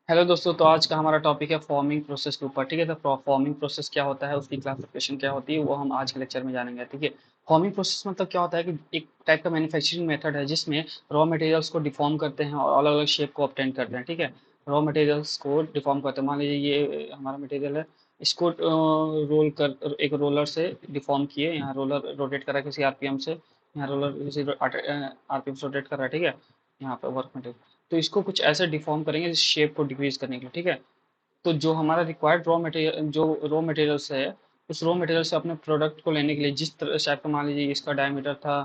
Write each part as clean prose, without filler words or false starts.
Hello दोस्तों, तो आज का हमारा टॉपिक है फॉर्मिंग प्रोसेस के ऊपर। ठीक है, तो फॉर्मिंग प्रोसेस क्या होता है, उसकी क्लासिफिकेशन क्या होती है, वो हम आज के लेक्चर में जानेंगे। ठीक है। फॉर्मिंग प्रोसेस मतलब क्या होता है कि एक टाइप का मैन्युफैक्चरिंग मेथड है जिसमें रॉ मटेरियल्स को डिफॉर्म करते हैं और अलग अलग शेप को ऑब्टेन करते हैं। ठीक है। रॉ मटेरियल्स को डिफॉर्म करते हैं। मान लीजिए ये हमारा मटेरियल है, इसको रोल कर एक रोलर से डिफॉर्म किए। यहाँ रोलर रोटेट कर रहा है किसी आरपीएम से, यहाँ रोलर किसी आरपीएम से रोटेट कर रहा है। ठीक है। यहाँ पे वर्क मटेरियल, तो इसको कुछ ऐसे डिफॉर्म करेंगे जिस शेप को डिक्रीज करने के लिए। ठीक है। तो जो हमारा रिक्वायर्ड रॉ मटेरियल, जो रॉ मटेरियल्स है, उस रॉ मटेरियल से अपने प्रोडक्ट को लेने के लिए जिस तरह शेप का, मान लीजिए इसका डायमीटर था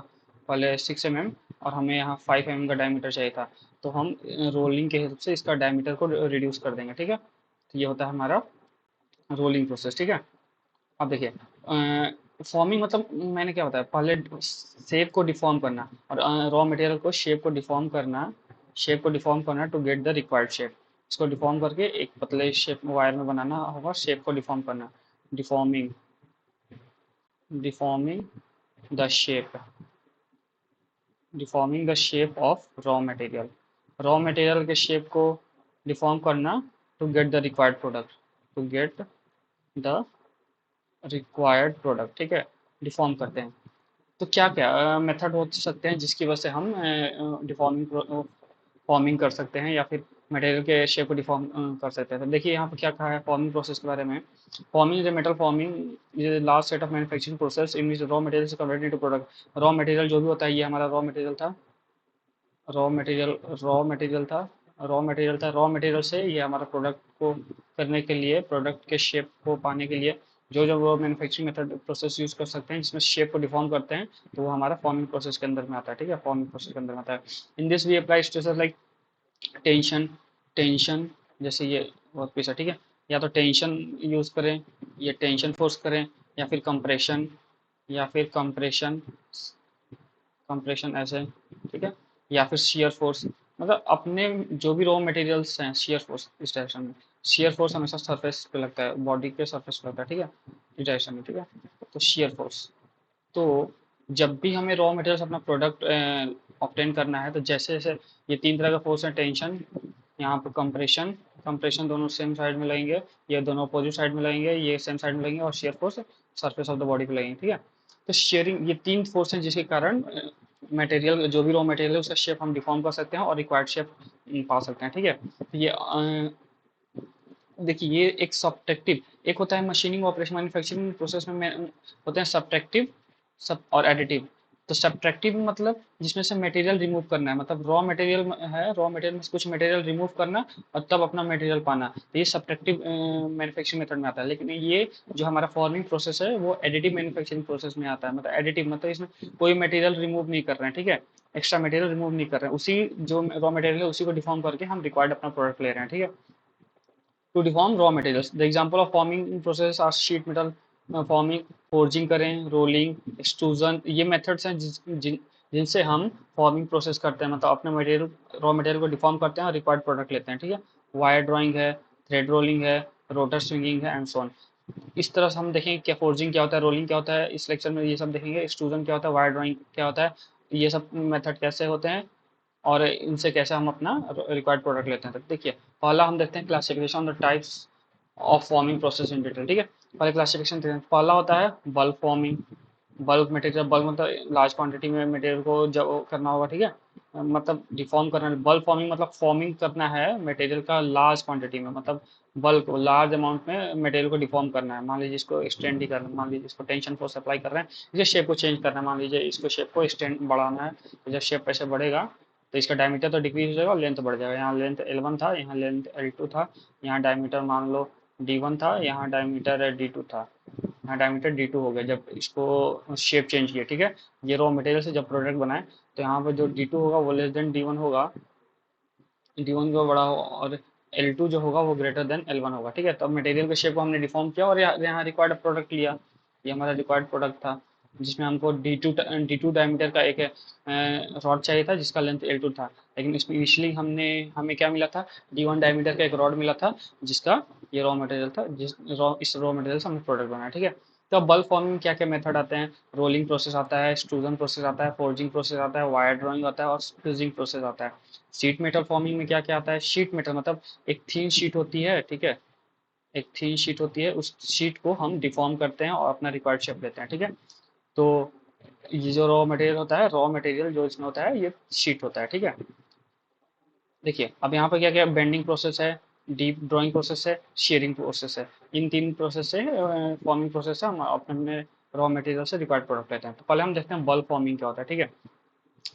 पहले 6 mm और हमें यहाँ 5 mm का डायमीटर चाहिए था, तो हम रोलिंग के हिसाब से इसका डायमीटर को रिड्यूस कर देंगे। ठीक है। तो ये होता है हमारा रोलिंग प्रोसेस। ठीक है। अब देखिए, फॉर्मिंग मतलब मैंने क्या बताया, पहले शेप को डिफॉर्म करना और रॉ मटेरियल को शेप को डिफॉर्म करना to get the required shape. इसको डिफॉर्म करके एक पतले शेप वायर में बनाना होगा, शेप को डिफॉर्म करना। Deforming deforming the shape deforming the shape of raw material. Raw material के शेप को डिफॉर्म करना to get the required product, to get the required product. ठीक है। डिफॉर्म करते हैं। तो क्या क्या मेथड हो सकते हैं जिसकी वजह से हम डिफॉर्मिंग फॉर्मिंग कर सकते हैं या फिर मटेरियल के शेप को डिफॉर्म कर सकते हैं। तो देखिए यहाँ पर क्या कहा है फॉर्मिंग प्रोसेस के बारे में। Forming is metal forming is last set of manufacturing process in which raw material से converted into product. Raw material जो भी होता है, ये हमारा रॉ मटेरियल था। रॉ मटेरियल रॉ मटेरियल था रॉ मटेरियल से ये हमारा प्रोडक्ट को करने के लिए, प्रोडक्ट के शेप को पाने के लिए जो जो वो मैन्युफैक्चरिंग मेथड प्रोसेस यूज कर सकते हैं जिसमें शेप को डिफॉर्म करते हैं, तो वो हमारा फॉर्मिंग प्रोसेस के अंदर में आता है। ठीक है। फॉर्मिंग प्रोसेस के अंदर में आता है। In this we apply stresses like tension tension जैसे ये वर्क पीस है। ठीक है। या तो टेंशन यूज करें, या टेंशन फोर्स करें, या फिर कंप्रेशन, या फिर कंप्रेशन कंप्रेशन ऐसे। ठीक है। या फिर शियर फोर्स। मतलब अपने जो भी रॉ मटेरियल्स हैं, शियर फोर्स इस डायरेक्शन में। शियर फोर्स हमेशा सरफेस पे लगता है, बॉडी के सरफेस पे लगता है। ठीक है। इस डायरेक्शन में। ठीक है। तो शियर फोर्स। तो जब भी हमें रॉ मटेरियल्स अपना प्रोडक्ट ऑब्टेन करना है, तो जैसे जैसे ये तीन तरह का फोर्स है, टेंशन, यहाँ पर कंप्रेशन, कंप्रेशन दोनों सेम साइड में लगेंगे, ये दोनों अपोजिट साइड में लगेंगे, ये सेम साइड में लगेंगे, और shear force surface of the body पे लगेंगे। ठीक है। तो शेयरिंग, ये तीन फोर्स हैं जिसके कारण मटेरियल, जो भी रॉ मटेरियल है उसका शेप हम डिफॉर्म कर सकते हैं और रिक्वायर्ड शेप पा सकते हैं। ठीक है। तो ये देखिए, ये एक सब्ट्रैक्टिव, एक होता है मशीनिंग ऑपरेशन मैन्युफैक्चरिंग प्रोसेस में होते हैं सब्ट्रैक्टिव सब और एडिटिव। तो सब्ट्रैक्टिव मतलब जिसमें से मटेरियल रिमूव करना है, मतलब रॉ मटेरियल है, रॉ मटेरियल में से कुछ मटेरियल रिमूव करना और तब अपना मटेरियल पाना, तो ये सब्ट्रैक्टिव मैन्युफैक्चरिंग मेथड में आता है। लेकिन ये जो हमारा फॉर्मिंग प्रोसेस है वो एडिटिव मैन्युफैक्चरिंग प्रोसेस में आता है। मतलब एडिटिव मतलब इसमें कोई मटेरियल रिमूव नहीं कर रहे हैं। ठीक है। एक्स्ट्रा मटेरियल रिमूव नहीं कर रहे हैं, उसी जो रॉ मटेरियल है उसी को डिफॉर्म करके हम रिक्वायर्ड अपना प्रोडक्ट ले रहे हैं। ठीक है। To deform raw materials, the example of forming process are sheet metal forming, forging करें, रोलिंग, एक्सट्रूजन, ये मेथड्स हैं जिनसे हम फॉर्मिंग प्रोसेस करते हैं, मतलब अपने मटेरियल, रॉ मटेरियल को डिफॉर्म करते हैं और रिक्वायर्ड प्रोडक्ट लेते हैं। ठीक है। वायर ड्राइंग है, थ्रेड रोलिंग है, रोटर स्विंगिंग है, एंड सो ऑन। इस तरह से हम देखेंगे क्या फोर्जिंग क्या होता है, रोलिंग क्या होता है, इस लेक्चर में ये सब देखेंगे। एक्सट्रूजन क्या होता है, वायर ड्राइंग क्या होता है, ये सब मेथड कैसे होते हैं और इनसे कैसे हम अपना रिक्वायर्ड प्रोडक्ट लेते हैं। तो देखिए, पहला हम देखते हैं classification of the types of forming process in detail. ठीक है। पहले क्लासिफिकेशन देखते हैं। पहला होता है bulk forming. Bulk material, bulk मतलब लार्ज क्वांटिटी में मटेरियल को जब करना होगा। ठीक है। मतलब डिफॉर्म करना। बल्क फॉर्मिंग मतलब फॉर्मिंग करना है मटेरियल का लार्ज क्वांटिटी में, मतलब बल्क लार्ज अमाउंट में मटेरियल को डिफॉर्म करना है। मान लीजिए इसको एक्सटेंड ही करना है, मान लीजिए इसको टेंशन फोर्स अप्लाई कर रहे हैं, इसे शेप को चेंज करना है, मान लीजिए इसको शेप को एक्सटेंड बढ़ाना है, तो जब शेप ऐसे बढ़ेगा तो इसका डायमीटर तो डिक्रीज हो जाएगा और लेंथ बढ़ जाएगा। यहाँ लेंथ L1 था, यहाँ लेंथ L2 था, यहाँ डायमीटर मान लो D1 था, यहाँ डायमीटर D2 था, यहाँ डायमीटर D2 हो गया जब इसको शेप चेंज किया। ठीक है। ये रॉ मटेरियल से जब प्रोडक्ट बनाए, तो यहाँ पर जो D2 होगा वो लेस देन D1 होगा, D1 को बड़ा हो, और L2 जो होगा वो ग्रेटर देन L1 होगा। ठीक है। तो मटेरियल के शेप को हमने डिफॉर्म किया और यहाँ रिक्वायर्ड प्रोडक्ट लिया। ये हमारा रिक्वायर्ड प्रोडक्ट था जिसमें हमको D2 डायमीटर का एक रॉड चाहिए था जिसका लेंथ L2 था। लेकिन इसमें इनिशियली हमें क्या मिला था, D1 डायमीटर का एक रॉड मिला था जिसका ये रॉ मटेरियल था, इस रॉ मटेरियल से हमने प्रोडक्ट बनाया। ठीक है। तो बल्क फॉर्मिंग में क्या क्या मेथड आते हैं? रोलिंग प्रोसेस आता है, एक्सट्रूजन प्रोसेस आता है, फोर्जिंग प्रोसेस आता है, वायर ड्राइंग आता है और फ्यूजिंग प्रोसेस आता है। शीट मेटल फॉर्मिंग में क्या क्या आता है? शीट मेटल मतलब एक थीन शीट होती है, ठीक है, एक थीन शीट होती है, उस शीट को हम डिफॉर्म करते हैं और अपना रिक्वायर्ड शेप देते हैं, ठीक है। तो ये जो रॉ मटेरियल होता है, रॉ मटेरियल जो इसमें होता है ये शीट होता है, ठीक है। देखिए अब यहाँ पर क्या क्या बेंडिंग प्रोसेस है, डीप ड्राइंग प्रोसेस है, शेयरिंग प्रोसेस है। इन तीन प्रोसेस से फॉर्मिंग प्रोसेस से हम अपने रॉ मटेरियल से रिक्वायर्ड प्रोडक्ट लेते हैं। तो पहले हम देखते हैं बल्क फॉर्मिंग क्या होता है, ठीक है।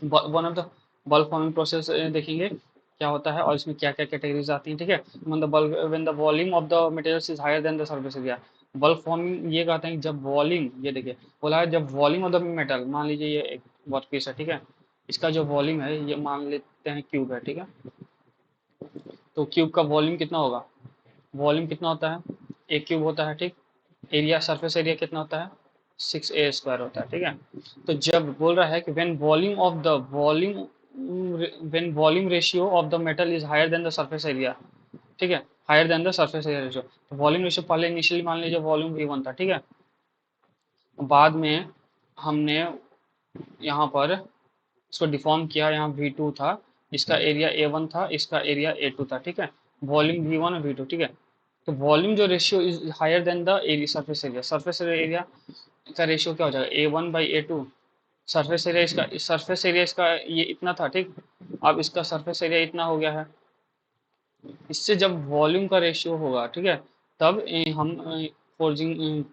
One of the bulk forming process देखेंगे क्या होता है और इसमें क्या क्या कैटेगरीज आती हैं, ठीक है। When the volume of the material is higher than the surface area. Bulk forming ये कहते हैं कि जब वॉल्यूम, ये देखिए बोला है जब वॉल्यूम ऑफ द मेटल, मान लीजिए ये एक वर्क पीस है, ठीक है, इसका जो वॉल्यूम है ये मान लेते हैं क्यूब है, ठीक है। तो क्यूब का वॉल्यूम कितना होगा? वॉल्यूम कितना होता है? एक क्यूब होता है, ठीक। एरिया, सरफेस एरिया कितना होता है? 6a² होता है, ठीक है। तो जब बोल रहा है कि when volume ratio of the metal is higher than the surface area, ठीक है, higher than the surface area ratio. तो वॉल्यूम रेशियो पहले इनिशियली मान लीजिए वॉल्यूम V1 था, ठीक है। बाद में हमने यहाँ पर इसको डिफॉर्म किया, यहाँ V2 था, इसका एरिया A1 था, इसका एरिया A2 था, ठीक है। वॉल्यूम V1 और V2, ठीक है। तो वॉल्यूम जो ratio is higher than the area, surface area का रेशियो क्या हो जाएगा? A1/A2। सरफेस एरिया इसका ये इतना था, ठीक। अब इसका सरफेस एरिया इतना हो गया है। इससे जब वॉल्यूम का रेशियो होगा, ठीक है, तब हम फोर्जिंग,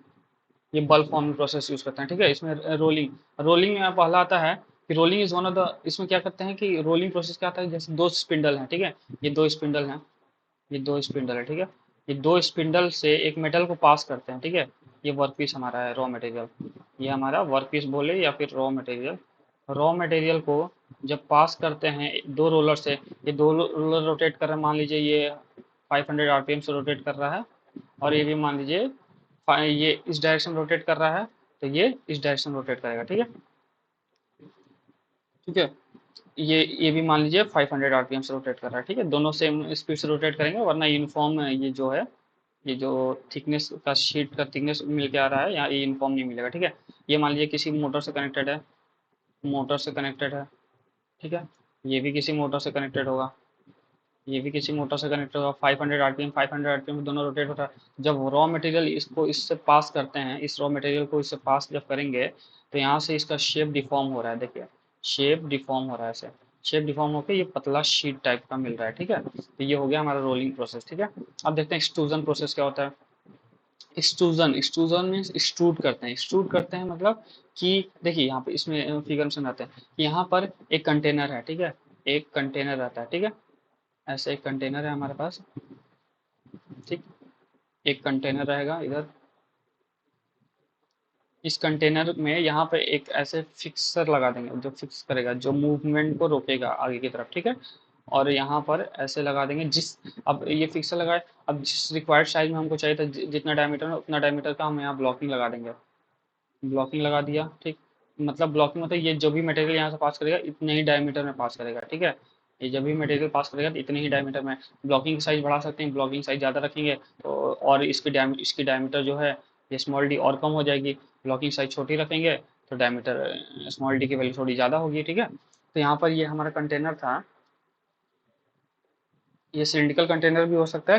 ये बल्क फॉर्मिंग प्रोसेस यूज करते हैं, ठीक है। इसमें रोलिंग रोलिंग में पहला आता है कि rolling is one of the, इसमें क्या करते हैं कि रोलिंग प्रोसेस क्या आता है, जैसे दो स्पिंडल हैं, ठीक है, ये दो स्पिंडल हैं, ये दो स्पिंडल है, ठीक है। ये दो स्पिंडल से एक मेटल को पास करते हैं, ठीक है। ये वर्क पीस हमारा है, रॉ मटेरियल, ये हमारा वर्क पीस बोले या फिर रॉ मटेरियल को जब पास करते हैं दो रोलर से, ये दो रोलर रोटेट कर रहे हैं, मान लीजिए ये 500 आरपीएम से रोटेट कर रहा है, और ये भी मान लीजिए ये इस डायरेक्शन रोटेट कर रहा है, तो ये इस डायरेक्शन रोटेट करेगा, ठीक है, ठीक है। ये भी मान लीजिए 500 आरपीएम से रोटेट कर रहा है, ठीक है। दोनों सेम स्पीड से रोटेट करेंगे, वरना यूनिफॉर्म ये जो है, ये जो थिकनेस का शीट का थिकनेस मिल के आ रहा है यहाँ, ये यूनिफॉर्म नहीं मिलेगा, ठीक है। ये मान लीजिए किसी मोटर से कनेक्टेड है, मोटर से कनेक्टेड है, ठीक है। ये भी किसी मोटर से कनेक्टेड होगा, ये भी किसी मोटर से कनेक्टेड होगा। 500 आरपीएम दोनों रोटेट होता है। जब रॉ मटेरियल इसको इससे पास करते हैं, इस रॉ मटेरियल को इससे पास जब करेंगे, तो यहाँ से इसका शेप डिफॉर्म हो रहा है, देखिए शेप डिफॉर्म हो रहा है ऐसे, शेप डिफॉर्म होकर ये पतला शीट टाइप का मिल रहा है, ठीक है। तो ये हो गया हमारा रोलिंग प्रोसेस, ठीक है। अब देखते हैं एक्सट्रूजन प्रोसेस क्या होता है। एक्सट्रूजन एक्सट्रूजन मीन्स एक्सट्रूड करते हैं मतलब कि देखिए यहाँ पे इसमें फिगर में समझाते हैं कि यहाँ पर एक कंटेनर है, ठीक है, एक कंटेनर रहता है, ठीक है, ऐसे एक कंटेनर है हमारे पास, ठीक। एक कंटेनर रहेगा इधर, इस कंटेनर में यहाँ पे एक ऐसे फिक्सर लगा देंगे जो फिक्स करेगा, जो मूवमेंट को रोकेगा आगे की तरफ, ठीक है। और यहाँ पर ऐसे लगा देंगे जिस, अब ये फिक्सर लगाए, अब जिस रिक्वायर्ड साइज में हमको चाहिए था, जितना डायमीटर है उतना डायमीटर का हम यहाँ ब्लॉकिंग लगा देंगे, ब्लॉकिंग लगा दिया, ठीक। मतलब ब्लॉकिंग मतलब ये जो भी मटेरियल यहाँ से पास करेगा इतने ही डायमीटर में पास करेगा, ठीक है। ये जब भी मटेरियल पास करेगा तो इतने ही डायमीटर में, ब्लॉकिंग साइज बढ़ा सकते हैं, ब्लॉकिंग साइज ज़्यादा रखेंगे तो और इसकी डायमीटर जो है ये स्मॉल डी और कम हो जाएगी, ब्लॉकिंग साइज छोटी रखेंगे तो डायमीटर स्मॉल डी की वैल्यू थोड़ी ज़्यादा होगी, ठीक है। तो यहाँ पर ये हमारा कंटेनर था, ये सिलिंड्रिकल कंटेनर भी हो सकता है,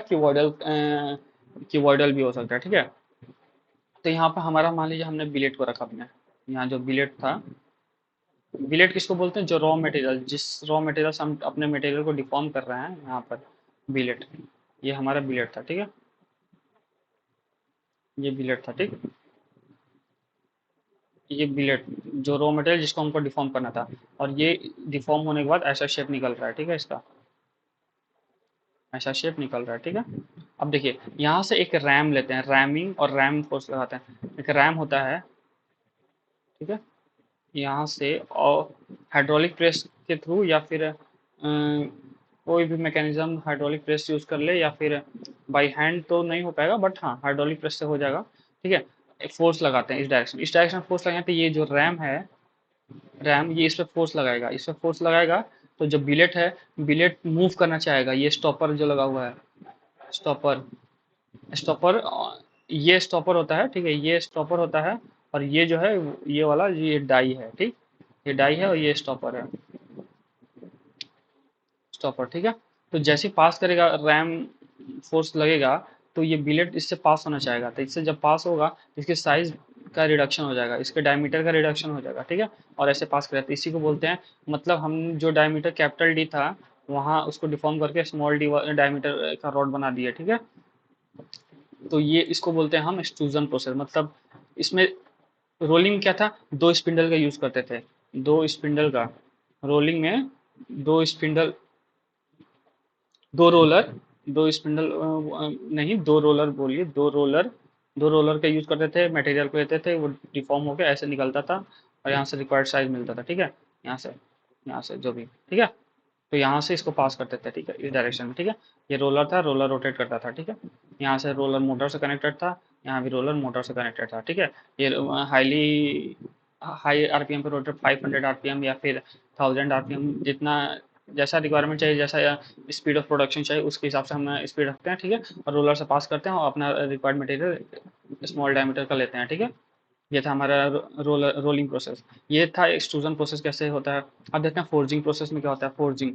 क्यूबॉइडल भी हो सकता है, ठीक है। तो यहाँ पर हमारा मान लीजिए हमने बिलेट को रखा अपने, यहाँ जो बिलेट था, बिलेट किसको बोलते हैं? जो रॉ मटेरियल, जिस रॉ मटेरियल से हम अपने मटेरियल को डिफॉर्म कर रहे हैं, यहाँ पर बिलेट, ये हमारा बिलेट था, ठीक है, ये बिलेट था, ठीक। ये बिलेट जो रॉ मटेरियल जिसको हमको डिफॉर्म करना था, और ये डिफॉर्म होने के बाद ऐसा शेप निकल रहा है, ठीक है, इसका ऐसा शेप निकल रहा है, ठीक है। अब देखिए यहाँ से एक रैम लेते हैं, रैमिंग और रैम फोर्स लगाते हैं। एक रैम होता है, ठीक है, यहाँ से और हाइड्रोलिक प्रेस के थ्रू या फिर कोई भी मैकेनिज्म हाइड्रोलिक प्रेस यूज़ कर ले, या फिर बाई हैंड तो नहीं हो पाएगा, बट हाँ हाइड्रोलिक प्रेस से हो जाएगा, ठीक है। एक फोर्स लगाते हैं इस डायरेक्शन फोर्स लगाते हैं, ये जो रैम है, रैम ये इस पर फोर्स लगाएगा, इस पर फोर्स लगाएगा, तो जो बिलेट है, बिलेट मूव करना चाहेगा, ये स्टॉपर जो लगा हुआ है, स्टॉपर स्टॉपर ये स्टॉपर होता है, ठीक है, ये स्टॉपर होता है, और ये जो है ये वाला ये डाई है, ठीक, ये डाई है और ये स्टॉपर है, स्टॉपर, ठीक है। तो जैसे ही पास करेगा रैम फोर्स लगेगा, तो ये बिलेट इससे पास होना चाहेगा, तो इससे जब पास होगा इसके साइज का रिडक्शन हो जाएगा, इसके डायमीटर का रिडक्शन हो जाएगा, ठीक है। और ऐसे पास करेगा, तो इसी को बोलते हैं, मतलब हम जो डायमीटर कैपिटल डी था वहाँ उसको डिफॉर्म करके स्मॉल डी डायमीटर का रॉड बना दिया, ठीक है। तो ये इसको बोलते हैं हम एक्सट्रूजन प्रोसेस। मतलब इसमें रोलिंग में क्या था, दो स्पिंडल का यूज करते थे, दो स्पिंडल का, रोलिंग में दो स्पिंडल, दो रोलर, दो स्पिंडल, नहीं दो रोलर बोलिए, दो रोलर, दो रोलर का यूज करते थे, मटेरियल को लेते थे, वो डिफॉर्म होकर ऐसे निकलता था, और यहाँ से रिक्वायर्ड साइज मिलता था, ठीक है, यहाँ से जो भी, ठीक है। तो यहाँ से इसको पास करते थे, ठीक है, इस डायरेक्शन में, ठीक है। ये रोलर था, रोलर रोटेट करता था, ठीक है। यहाँ से रोलर मोटर से कनेक्टेड था, यहाँ भी रोलर मोटर से कनेक्टेड था, ठीक है। ये हाईली हाई आरपीएम पे रोटेट, 500 आरपीएम या फिर 1000 आरपीएम, जितना जैसा रिक्वायरमेंट चाहिए, जैसा स्पीड ऑफ प्रोडक्शन चाहिए, उसके हिसाब से हम स्पीड रखते हैं, ठीक है। और रोलर से पास करते हैं और अपना रिक्वायर्ड मटेरियल स्मॉल डायमीटर का लेते हैं, ठीक है। ये था हमारा रोलिंग प्रोसेस। ये था एक्सट्रूजन प्रोसेस कैसे होता है। अब देखते हैं फोर्जिंग प्रोसेस में क्या होता है। फोर्जिंग,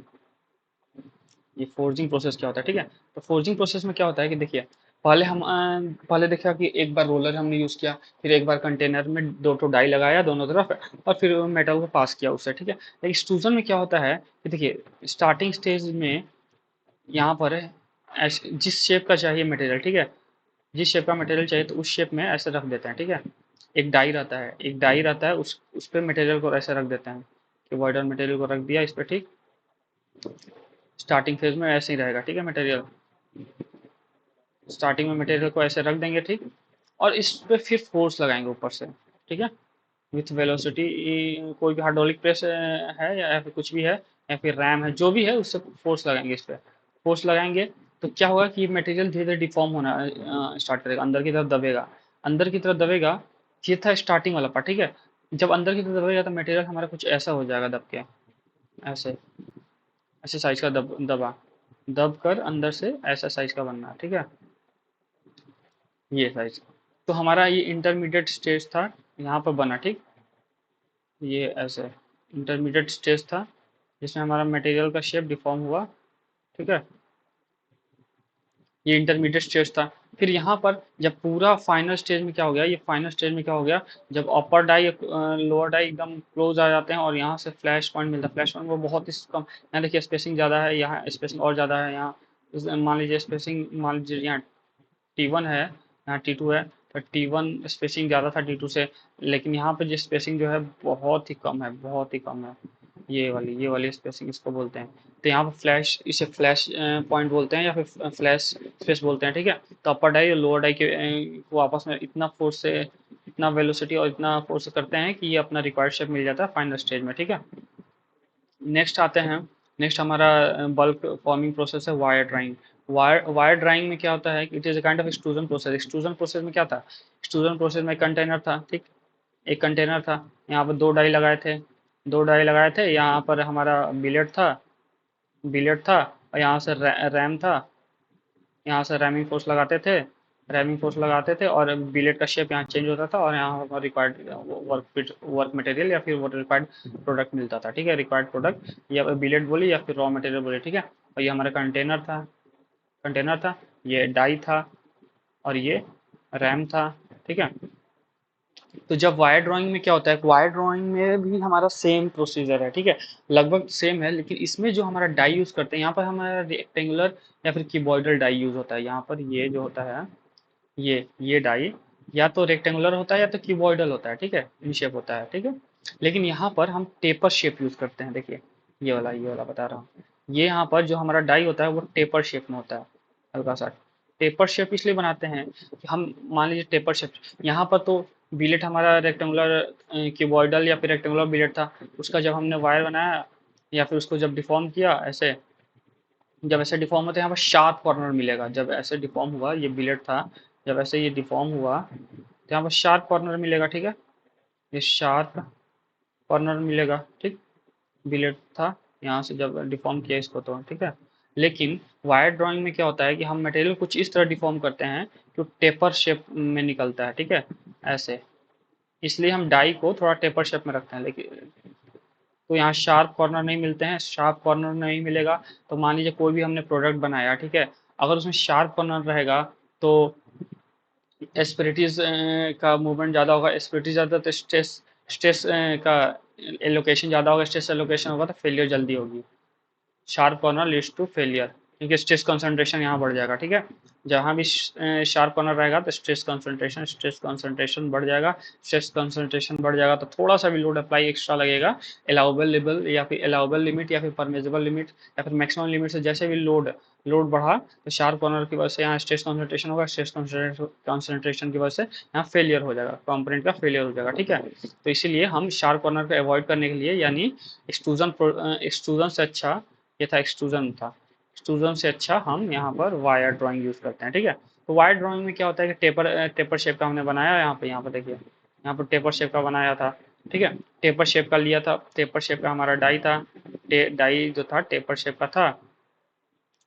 ये फोर्जिंग प्रोसेस क्या होता है, ठीक है। तो फोर्जिंग प्रोसेस में क्या होता है कि देखिए, पहले देखा कि एक बार रोलर हमने यूज किया, फिर एक बार कंटेनर में दो तो डाई लगाया दोनों तरफ, और फिर मेटल को पास किया उससे, ठीक है। लेकिन एक्सट्रूजन में क्या होता है कि देखिए, स्टार्टिंग स्टेज में यहाँ पर जिस शेप का चाहिए मटेरियल, ठीक है, जिस शेप का मटेरियल चाहिए तो उस शेप में ऐसे रख देते हैं, ठीक है। एक डाई रहता है, एक डाई रहता है, उस पे मटेरियल को ऐसे रख देते हैं कि वाइडर मटेरियल को रख दिया इस पे, ठीक। स्टार्टिंग फेज में ऐसे ही रहेगा, ठीक है, मटेरियल स्टार्टिंग में मटेरियल को ऐसे रख देंगे, ठीक। और इस पे फिर फोर्स लगाएंगे ऊपर से, ठीक है, विथ वेलोसिटी। कोई भी हाइड्रोलिक प्रेस है या फिर कुछ भी है, या फिर रैम है, जो भी है उससे फोर्स लगाएंगे, इस पे फोर्स लगाएंगे। तो क्या होगा कि मटेरियल धीरे धीरे डिफॉर्म होना स्टार्ट करेगा, अंदर की तरफ दबेगा, अंदर की तरफ दबेगा। ये था स्टार्टिंग वाला पार्ट, ठीक है। जब अंदर की तरफ दबेगा तो मटेरियल हमारा कुछ ऐसा हो जाएगा, दब के ऐसे, ऐसे साइज का दब कर अंदर से ऐसा साइज का बनना है, ठीक है, ये साइज। तो हमारा ये इंटरमीडिएट स्टेज था, यहाँ पर बना, ठीक। ये ऐसे इंटरमीडिएट स्टेज था जिसमें हमारा मटेरियल का शेप डिफॉर्म हुआ, ठीक है। ये इंटरमीडिएट स्टेज था। फिर यहाँ पर जब पूरा फाइनल स्टेज में क्या हो गया, ये फाइनल स्टेज में क्या हो गया, जब अपर डाई लोअर डाई एकदम क्लोज आ जाते हैं और यहाँ से फ्लैश पॉइंट मिलता है, फ्लैश पॉइंट वो बहुत ही कम, यहाँ देखिए स्पेसिंग ज़्यादा है, यहाँ स्पेसिंग और ज़्यादा है, यहाँ मान लीजिए स्पेसिंग, मान लीजिए यहाँ T1 है, यहाँ T2 है, तो T1 स्पेसिंग ज़्यादा था T2 से, लेकिन यहाँ पे जो स्पेसिंग जो है बहुत ही कम है, बहुत ही कम है। ये वाली स्पेसिंग इसको बोलते हैं। तो यहाँ पर फ्लैश, इसे फ्लैश पॉइंट बोलते हैं या फिर फ्लैश स्पेस बोलते हैं, ठीक है। तो अपर डाई और लोअर डाई के को आपस में इतना फोर्स से, इतना वेलोसिटी और इतना फोर्स करते हैं कि ये अपना रिक्वायर्ड शेप मिल जाता है फाइनल स्टेज में, ठीक है। नेक्स्ट आते हैं, नेक्स्ट हमारा बल्क फॉर्मिंग प्रोसेस है वायर ड्राइंग। वायर ड्राइंग में क्या होता है कि it is a kind of extrusion process. Extrusion process में क्या था, एक्सट्रूजन प्रोसेस में कंटेनर था, ठीक, एक कंटेनर था, यहाँ पर दो डाई लगाए थे, दो डाई लगाए थे, यहाँ पर हमारा बिलेट था, बिलेट था, और यहाँ से रैम था, यहाँ से रैमिंग फोर्स लगाते थे, रैमिंग फोर्स लगाते थे, और बिलेट का शेप यहाँ चेंज होता था, और यहाँ रिक्वायर्ड वर्क मटेरियल या फिर वो रिक्वायर्ड प्रोडक्ट मिलता था, ठीक है, रिक्वायर्ड प्रोडक्ट या बिलेट बोले या फिर रॉ मटेरियल बोले, ठीक है। और ये हमारा कंटेनर था, ये डाई था, और ये रैम था, ठीक है। तो जब वायर ड्राइंग में क्या होता है, वायर ड्राइंग में भी हमारा सेम प्रोसीजर है, ठीक है, लगभग सेम है, लेकिन इसमें जो हमारा डाई यूज करते हैं, यहाँ पर हमारा रेक्टेंगुलर या फिर क्यूबॉइडल डाई यूज होता है। यहाँ पर ये जो होता है, ये डाई या तो रेक्टेंगुलर होता है या तो क्यूबॉइडल होता है, ठीक है, इन शेप होता है, ठीक है। लेकिन यहाँ पर हम टेपर शेप यूज करते हैं, देखिए ये वाला बता रहा हूँ। ये यहाँ पर जो हमारा डाई होता है वो टेपर शेप में होता है, हल्का सा। टेपर शेप इसलिए बनाते हैं कि हम, मान लीजिए टेपर शेप, यहाँ पर तो बिलेट हमारा रेक्टेंगुलर क्यूबॉइडल या फिर रेक्टेंगुलर बिलेट था, उसका जब हमने वायर बनाया या फिर उसको जब डिफॉर्म किया ऐसे, जब ऐसे डिफॉर्म होता है यहाँ पर शार्प कॉर्नर मिलेगा, जब ऐसे डिफॉर्म हुआ, ये बिलेट था, जब ऐसे ये डिफॉर्म हुआ तो यहाँ पर शार्प कॉर्नर मिलेगा, ठीक है, ये शार्प कॉर्नर मिलेगा, ठीक। बिलेट था, यहाँ से जब डिफॉर्म किया इसको तो, ठीक है, लेकिन वायर ड्राइंग में क्या होता है कि हम मटेरियल कुछ इस तरह डिफॉर्म करते हैं कि वो टेपर शेप में निकलता है, ठीक है, ऐसे। इसलिए हम डाई को थोड़ा टेपर शेप में रखते हैं, लेकिन तो यहाँ शार्प कॉर्नर नहीं मिलते हैं, शार्प कॉर्नर नहीं मिलेगा। तो मान लीजिए कोई भी हमने प्रोडक्ट बनाया, ठीक है, अगर उसमें शार्प कॉर्नर रहेगा तो एस्पिरिटीज का मूवमेंट ज़्यादा होगा, एस्पिरिटीज ज़्यादा तो स्ट्रेस स्ट्रेस का एलोकेशन ज़्यादा होगा, स्ट्रेस एलोकेशन होगा तो फेलियर जल्दी होगी। Sharp corner leads to failure, क्योंकि स्ट्रेस कंसंट्रेशन यहाँ बढ़ जाएगा, ठीक है। जहाँ भी शार्प कॉर्नर रहेगा तो स्ट्रेस कंसंट्रेशन बढ़ जाएगा। स्ट्रेस कंसंट्रेशन बढ़ जाएगा तो थोड़ा सा भी लोड अप्लाई एक्स्ट्रा लगेगा, अलाउबल लेवल या फिर अलाउबल लिमिट या फिर परमिजिबल लिमिट या फिर मैक्सिमम लिमिट से जैसे भी लोड लोड बढ़ा तो शार्प कॉर्नर की वजह से यहाँ स्ट्रेस कंसंट्रेशन होगा, स्ट्रेस कंसंट्रेशन की वजह से यहाँ फेलियर हो जाएगा, कंपोनेंट का फेलियर हो जाएगा, ठीक है। तो इसीलिए हम शार्प कॉर्नर को अवॉइड करने के लिए, यानी एक्सट्रूजन से अच्छा, ये था एक्सट्रूजन था, एक्सट्रूजन से अच्छा हम यहाँ पर वायर ड्राइंग यूज करते हैं, ठीक है। तो वायर ड्राइंग में क्या होता है कि टेपर शेप का हमने बनाया, यहाँ पर देखिए, यहाँ पर टेपर शेप का बनाया था, ठीक है। टेपर शेप का लिया था, टेपर शेप का हमारा डाई था, डाई जो था टेपर शेप का था,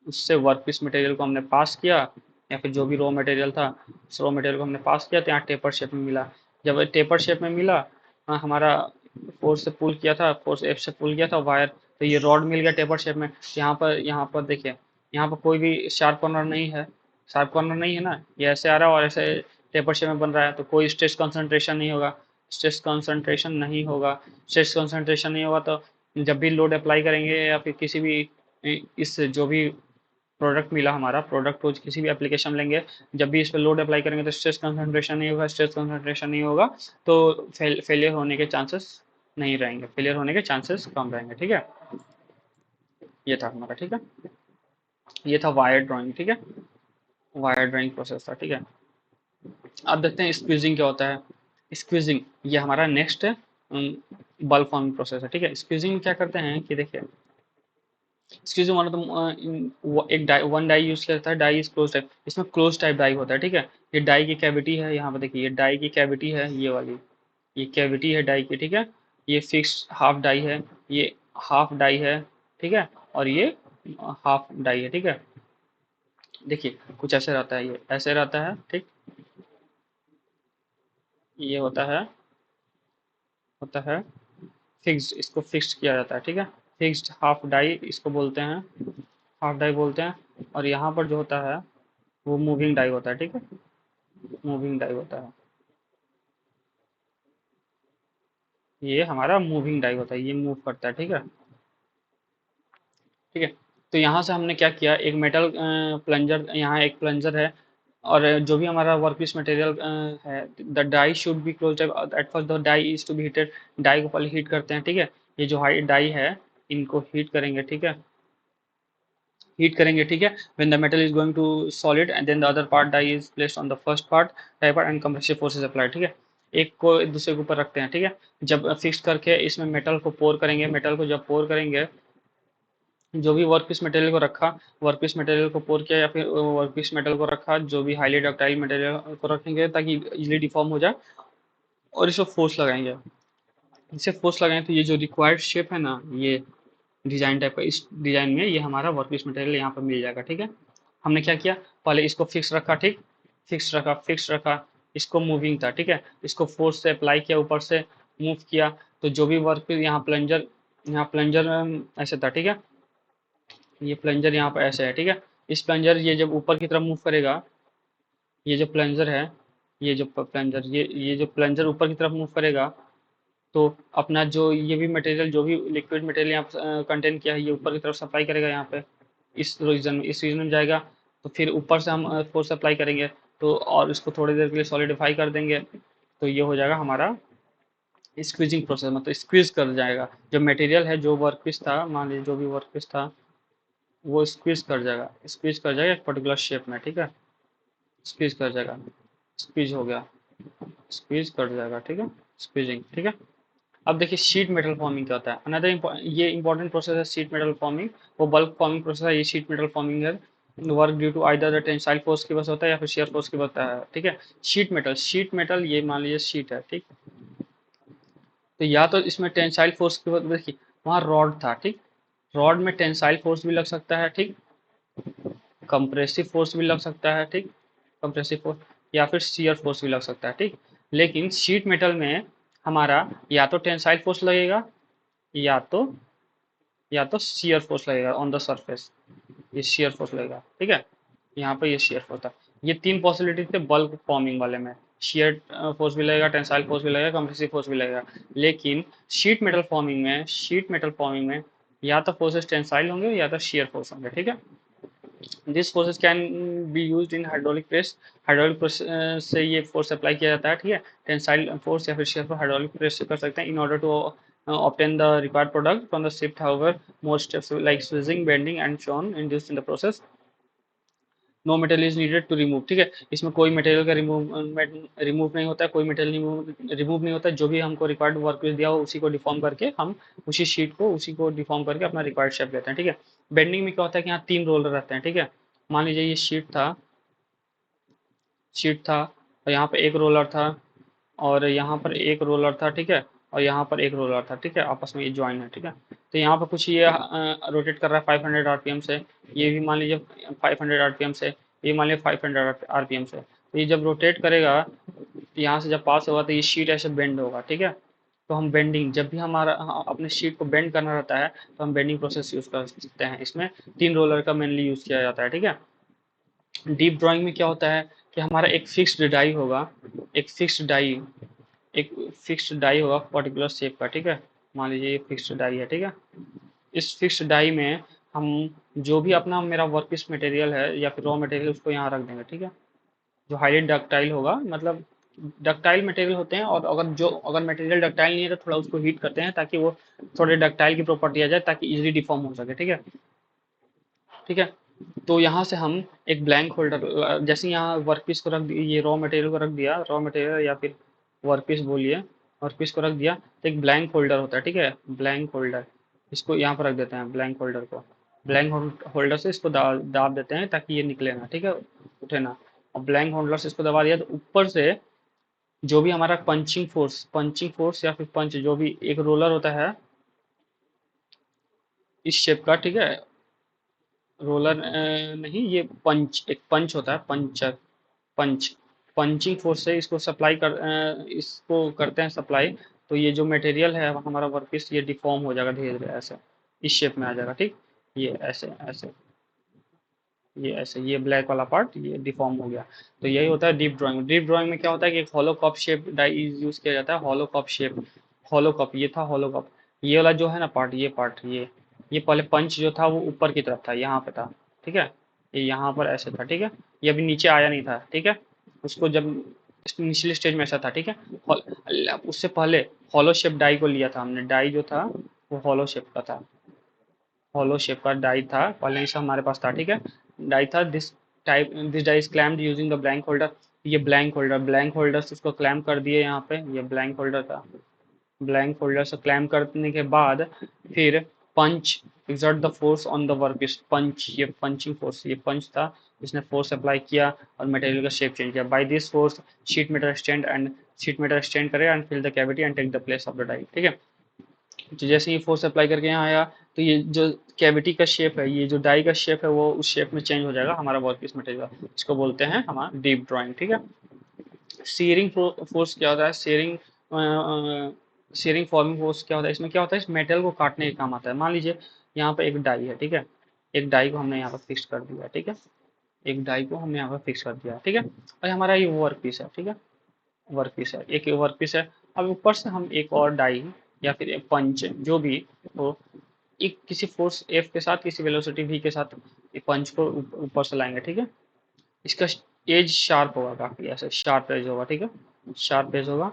उससे वर्कपीस मटेरियल को हमने पास किया, या फिर जो भी रॉ मटेरियल था उस रॉ मटेरियल को हमने पास किया तो यहाँ टेपर शेप में मिला। जब टेपर शेप में मिला, हमारा फोर्स से पुल किया था, फोर्स एफ से पुल किया था वायर, तो ये रॉड मिल गया टेपर शेप में। यहाँ पर देखिए, यहाँ पर कोई भी शार्प कॉर्नर नहीं है, शार्प कॉर्नर नहीं है ना, ये ऐसे आ रहा है और ऐसे टेपर शेप में बन रहा है, तो कोई स्ट्रेस कंसंट्रेशन नहीं होगा, स्ट्रेस कंसंट्रेशन नहीं होगा, स्ट्रेस कंसंट्रेशन नहीं होगा तो जब भी लोड अप्लाई करेंगे या फिर किसी भी इस जो भी प्रोडक्ट मिला, हमारा प्रोडक्ट को किसी भी एप्लीकेशन लेंगे, जब भी इस पर लोड अप्लाई करेंगे तो स्ट्रेस कंसंट्रेशन नहीं होगा, स्ट्रेस कंसंट्रेशन नहीं होगा तो फेलियर होने के चांसेस नहीं रहेंगे, फेलियर होने के चांसेस कम रहेंगे, ठीक है। ये था हमारा, ठीक है, ये था वायर ड्राइंग, ठीक है, वायर ड्राइंग प्रोसेस था, ठीक है। अब देखते हैं स्क्वीजिंग क्या होता है। स्क्वीजिंग ये हमारा नेक्स्ट बल्ब फॉर्मिंग प्रोसेस है, ठीक है। स्क्वीजिंग में क्या करते हैं कि देखिए, इसकी जो मतलब एक डाई, वन डाई यूज किया जाता है, डाई इज क्लोज टाइप, इसमें क्लोज टाइप डाई होता है, ठीक है। ये डाई की कैविटी है, यहाँ पे देखिए ये डाई की कैविटी है, ये वाली, ये कैविटी है डाई की, ठीक है। ये फिक्स हाफ डाई है, ये हाफ डाई है, ठीक है, और ये हाफ डाई है, ठीक है। देखिए कुछ ऐसे रहता है, ये ऐसे रहता है, ठीक, ये होता है फिक्स्ड, इसको फिक्स्ड किया जाता है, ठीक है। फिक्स्ड हाफ डाई इसको बोलते हैं, हाफ डाई बोलते हैं। और यहाँ पर जो होता है वो मूविंग डाई होता है, ठीक है, मूविंग डाई होता है, ये हमारा मूविंग डाई होता है, ये मूव करता है, ठीक है, ठीक है। तो यहाँ से हमने क्या किया, एक मेटल प्लंजर, यहाँ एक प्लंजर है, और जो भी हमारा वर्कपीस मटेरियल है, the die should be close, at first the die is to be heated, die को पहले हीट करते हैं, ठीक है। ये जो हाई डाई है इनको हीट करेंगे, ठीक है, हीट करेंगे, ठीक है। When the metal is going to solid and then the other part die is placed on the first part die part and compressive force is applied, ठीक है। एक को एक दूसरे के ऊपर रखते हैं, ठीक है। जब फिक्स करके इसमें मेटल को पोर करेंगे, मेटल को जब पोर करेंगे, जो भी वर्कपीस मटेरियल को रखा, वर्कपीस मटेरियल को पोर किया या फिर वर्कपीस मेटल को रखा, जो भी हाईली डक्टाइल मटेरियल को रखेंगे ताकि इजीली डिफॉर्म हो जाए, और इसको फोर्स लगाएंगे, इसे फोर्स लगाएं तो ये जो रिक्वायर्ड शेप है ना, ये डिजाइन टाइप का, इस डिजाइन में ये हमारा वर्कपीस मटेरियल यहाँ पर मिल जाएगा, ठीक है। हमने क्या किया, पहले इसको फिक्स रखा, ठीक, फिक्स रखा, इसको मूविंग था, ठीक है, इसको फोर्स से अप्लाई किया, ऊपर से मूव किया, तो जो भी वर्क यहाँ प्लंजर ऐसे था, ठीक है, ये प्लंजर यहाँ पर ऐसे है, ठीक है। इस प्लंजर ये जब ऊपर की तरफ मूव करेगा, ये जो प्लंजर है, ये जो प्लंजर ऊपर की तरफ मूव करेगा, तो अपना जो ये भी मटेरियल, जो भी लिक्विड मटेरियल यहाँ कंटेन किया है, ये ऊपर की तरफ सप्लाई करेगा यहाँ पे, इस रीजन में जाएगा, तो फिर ऊपर से हम फोर्स अप्लाई करेंगे, तो और इसको थोड़ी देर के लिए सॉलिडिफाई कर देंगे, तो ये हो जाएगा हमारा स्क्वीजिंग प्रोसेस, मतलब स्क्वीज कर जाएगा। जो मटेरियल है, जो वर्कपीस था, मान लीजिए जो भी वर्कपीस था, वो स्क्वीज कर जाएगा एक पर्टिकुलर शेप में, ठीक है, स्क्वीज कर जाएगा, स्क्वीज हो गया, स्क्वीज कर जाएगा, ठीक है, स्क्वीजिंग, ठीक है। अब देखिए शीट मेटल फॉर्मिंग क्या होता है, अनदर ये इंपॉर्टेंट प्रोसेस है शीट मेटल फॉर्मिंग, वो बल्क फॉर्मिंग प्रोसेस है, ये शीट मेटल फॉर्मिंग है, work due to either the tensile force की वजह से होता है या फिर शेयर फोर्स की वजह से होता है, ठीक है। शीट मेटल ये मान लीजिए शीट है, ठीक, तो या तो इसमें टेंसाइल फोर्स की वजह, देखिए वहाँ रॉड था, ठीक, रॉड में टेंसाइल फोर्स भी लग सकता है, ठीक, कंप्रेसिव फोर्स भी लग सकता है, ठीक, कंप्रेसिव फोर्स, या फिर शियर फोर्स भी लग सकता है, ठीक। लेकिन शीट मेटल में हमारा या तो टेंसाइल फोर्स लगेगा, या तो शियर फोर्स लगेगा ऑन द सरफेस, ये शियर फोर्स लगेगा, ठीक है। यहाँ पे ये शियर फोर्स था। ये तीन पॉसिबिलिटी थे बल्क फॉर्मिंग वाले में, शियर फोर्स भी लगेगा, टेंसाइल फोर्स भी लगेगा, कंप्रेसिव फोर्स भी लगेगा। लेकिन शीट मेटल फॉर्मिंग में या तो फोर्सेस टेंसाइल होंगे या तो शियर फोर्स होंगे, ठीक है। This forces can be used in hydraulic press, hydraulic press से ये फोर्स अप्लाई किया जाता है, ठीक है। टेंसाइल फोर्स या फिर शियर फोर्स हाइड्रोलिक प्रेस से कर सकते हैं in order to obtain the required product from the shift. However, more steps like switching, bending and so on induced in the process. No material is needed to remove, ठीक है। इसमें कोई material का remove नहीं होता है, कोई material remove नहीं होता है। जो भी हमको रिक्वायर्ड वर्क दिया हो उसी को डिफॉर्म करके हम उसी को डिफॉर्म करके अपना रिक्वायर्ड शेप लेते हैं, ठीक है। बेंडिंग में क्या होता है कि यहाँ 3 रोलर रहते हैं, ठीक है। मान लीजिए ये शीट था और यहाँ पे एक रोलर था और यहाँ पर एक रोलर था, ठीक है। और यहाँ पर एक रोलर था, ठीक है, आपस में ये ज्वाइन है, ठीक है। तो यहाँ पर कुछ ये रोटेट कर रहा है 500 आरपीएम से, ये भी मान लीजिए 500 आरपीएम से, ये मान लीजिए 500 आरपीएम से। तो ये जब रोटेट करेगा, यहाँ से जब पास होगा तो ये शीट ऐसे बेंड होगा, ठीक है। तो हम बेंडिंग, जब भी हमारा अपने शीट को बेंड करना रहता है तो हम बेंडिंग प्रोसेस यूज कर सकते हैं। इसमें 3 रोलर का मेनली यूज किया जाता है, ठीक है। डीप ड्राइंग में क्या होता है कि हमारा एक फिक्स्ड डाई होगा, एक फिक्स्ड डाई एक फिक्स्ड डाई होगा पर्टिकुलर शेप का, ठीक है। मान लीजिए ये फिक्स्ड डाई है, ठीक है। इस फिक्स्ड डाई में हम जो भी अपना मेरा वर्कपीस मटेरियल है या फिर रॉ मटेरियल उसको यहाँ रख देंगे, ठीक है। जो हाईली डक्टाइल होगा, मतलब डक्टाइल मटेरियल होते हैं, और अगर मटेरियल डक्टाइल नहीं है तो थोड़ा उसको हीट करते हैं ताकि वो थोड़े डक्टाइल की प्रॉपर्टी आ जाए, ताकि इजीली डिफॉर्म हो सके, ठीक है, ठीक है। तो यहाँ से हम एक ब्लैंक होल्डर, जैसे यहाँ वर्कपीस को रख दिया, ये रॉ मटेरियल को रख दिया, रॉ मटेरियल या फिर वर्कपीस बोलिए, वर्कपीस को रख दिया तो एक ब्लैंक होल्डर होता है, ठीक है, ब्लैंक होल्डर। इसको यहाँ पर रख देते हैं ब्लैंक होल्डर को, ब्लैंक होल्डर से इसको दाब देते हैं ताकि ये निकले ना, ठीक है, उठे ना। और ब्लैंक होल्डर से इसको दबा दिया तो ऊपर से जो भी हमारा पंचिंग फोर्स या फिर पंच, जो भी एक रोलर होता है इस शेप का, ठीक है। रोलर नहीं, ये एक पंच होता है, पंच पंचिंग फोर्स से इसको इसको करते हैं सप्लाई। तो ये जो मटेरियल है हमारा वर्कपीस, ये डिफॉर्म हो जाएगा धीरे धीरे, ऐसे इस शेप में आ जाएगा, ठीक। ये ऐसे ऐसे ये ब्लैक वाला पार्ट ये डिफॉर्म हो गया। तो यही होता है डीप ड्राइंग में क्या होता है कि एक hollow cup shape die use किया जाता है, hollow cup shape, hollow cup, ये था हॉलो कप। ये वाला जो है ना पार्ट, ये पार्ट, ये पहले पंच जो था वो ऊपर की तरफ था, यहाँ पे था, ठीक है। ये यहाँ पर ऐसे था, ठीक है। ये अभी नीचे आया नहीं था, ठीक है। उसको जब निचले स्टेज में ऐसा था, ठीक है। उससे पहले हॉलो शेप डाई को लिया था हमने, डाई जो था वो हॉलो शेप का था, हॉलो शेप का डाई था पहले से हमारे पास था, ठीक है। डाई था, this die is clamped using the blank holder. ये ब्लैंक होल्डर से इसको क्लैम्प कर दिए यहाँ पे, ये ब्लैंक होल्डर था। ब्लैंक होल्डर से क्लैम्प करने के बाद फिर punch exert the force on the workpiece, punch, ये पंचिंग फोर्स, ये पंच था, इसने फोर्स अप्लाई किया और मटेरियल का शेप चेंज किया। By this force sheet metal stand करे and fill the cavity and take the place of the die, ठीक है। तो जैसे ही फोर्स अप्लाई करके यहाँ आया तो ये जो कैविटी का शेप है, ये जो डाई का शेप है वो उस शेप में चेंज हो जाएगा हमारा वर्कपीस मटेरियल। इसको बोलते हैं हमारा डीप ड्राइंग, ठीक है। सीयरिंग फोर्स क्या होता है, सीयरिंग फॉर्मिंग फोर्स क्या होता है, इसमें क्या होता है, इस मेटल को काटने का काम आता है। मान लीजिए यहाँ पे एक डाई है, ठीक है, एक डाई को हमने यहाँ पर फिक्स कर दिया, ठीक है, एक डाई को हमने यहाँ पर फिक्स कर दिया, ठीक है। और हमारा ये वर्क पीस है, ठीक है, एक वर्क पीस है। अब ऊपर से हम एक और डाई या फिर एक पंच जो भी हो, एक किसी फोर्स एफ के साथ, किसी वेलोसिटी वी के साथ पंच को ऊपर से लाएंगे, ठीक है। इसका एज शार्प होगा, काफी ऐसे शार्प एज होगा, ठीक है, शार्प एज होगा।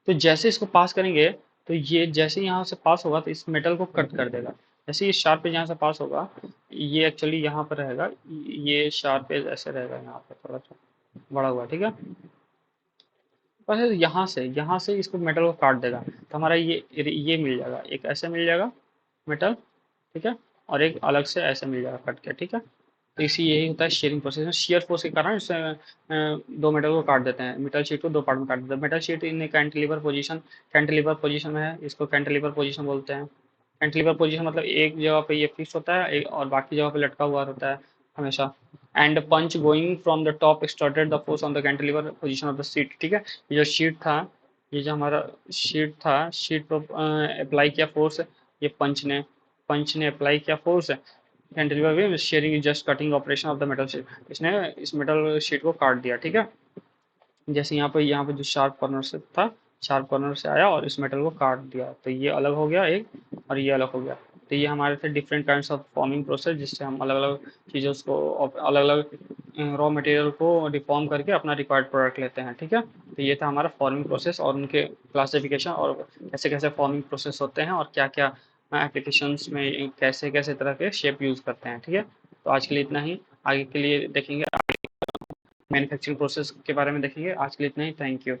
तो जैसे इसको पास करेंगे तो ये जैसे यहाँ से पास होगा तो इस मेटल को कट कर देगा। जैसे ये शार्प एज यहाँ से पास होगा, ये एक्चुअली यहाँ पर रहेगा, ये शार्प एज ऐसे रहेगा यहाँ पर थोड़ा सा बड़ा हुआ, ठीक है। बस यहाँ से इसको मेटल को काट देगा तो हमारा ये मिल जाएगा, एक ऐसे मिल जाएगा मेटल, ठीक है, और एक अलग से ऐसे मिल जाएगा कट के, ठीक है। तो इसी यही होता है शेयरिंग प्रोसेस में, शियर फोर्स के कारण इससे दो मेटल को काट देते हैं, मेटल शीट को दो पार्ट में काट देते हैं। Metal sheet in cantilever position में है, इसको कैंटिलीवर पोजीशन बोलते हैं। कैंटिलीवर पोजीशन मतलब एक जगह पे ये फिक्स होता है और बाकी जगह पे लटका हुआ होता है। हमेशा। And punch going from the top exerted the force on the cantilever position of the sheet, ठीक है। ये जो शीट था, ये जो हमारा शीट था, शीट पर अप्लाई किया फोर्स, ये पंच ने अप्लाई किया फोर्स, कैंटिलीवर में sharing just cutting operation of the metal sheet, इसने इस मेटल शीट को काट दिया, ठीक है। जैसे यहाँ पे जो शार्प कॉर्नर से था, शार्प कॉर्नर से आया और इस मेटल को काट दिया, तो ये अलग हो गया एक, और ये अलग हो गया। तो ये हमारे थे different kinds of forming process, जिससे हम अलग अलग चीज़ों को, अलग अलग रॉ मटेरियल को डिफॉर्म करके अपना रिक्वायर्ड प्रोडक्ट लेते हैं, ठीक है। तो ये था हमारा फॉर्मिंग प्रोसेस और उनके क्लासिफिकेशन, और कैसे कैसे फॉर्मिंग प्रोसेस होते हैं और क्या क्या एप्लीकेशंस में कैसे कैसे तरह के शेप यूज़ करते हैं, ठीक है। तो आज के लिए इतना ही, आगे के लिए देखेंगे, मैन्युफैक्चरिंग प्रोसेस के बारे में देखेंगे। आज के लिए इतना ही, थैंक यू।